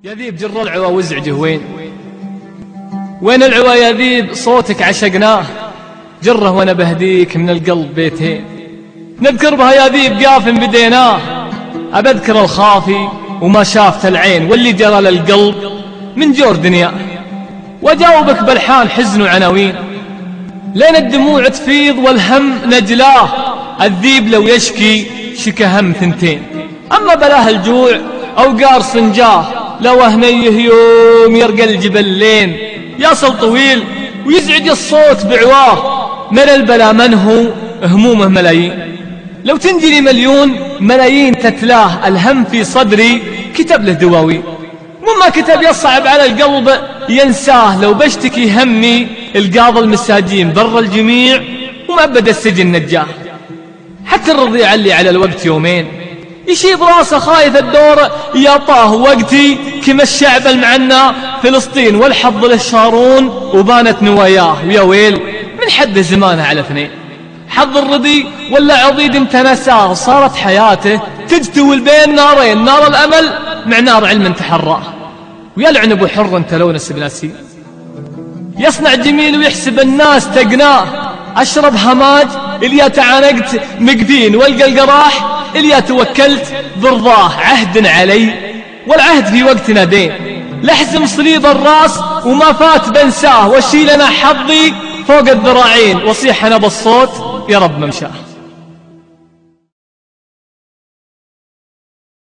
يا ذيب جر العوا وازعجه وين العوا يا ذيب صوتك عشقناه جره وانا بهديك من القلب بيتين نذكر بها يا ذيب قاف بديناه أبذكر الخافي وما شافت العين واللي جرى للقلب من جور دنيا وجاوبك بلحان حزن وعناوين لين الدموع تفيض والهم نجلاه الذيب لو يشكي شكى هم ثنتين أما بلاه الجوع أو قار صنجاه لو هنيه يوم يرقى الجبلين يصل طويل ويزعج الصوت بعواه من البلا من هو همومه ملايين لو تنجلي ملايين تتلاه الهم في صدري كتب له دواوين مما كتب يصعب على القلب ينساه لو بشتكي همي القاضي المساجين بر الجميع ومأبد السجن نجاه حتى الرضيع اللي على الوقت يومين يشيب راسه خايف الدور يطاه وقتي كما الشعب المعنى فلسطين والحظ للشارون وبانت نواياه ويا ويل من حد زمانه على اثنين حظ الرضي ولا عضيد انت نساه صارت حياته تجتول بين نارين نار الأمل مع نار علم تحراه ويلعن ابو حر انت لو نسب ناسي يصنع جميل ويحسب الناس تقناه أشرب هماج إليا تعانقت مقفين والقى القراح إليا توكلت برضاه عهد علي والعهد في وقتنا دين لحزم صليب الراس وما فات بنساه وشيل أنا حظي فوق الذراعين وصيح أنا بالصوت يا رب ممشاه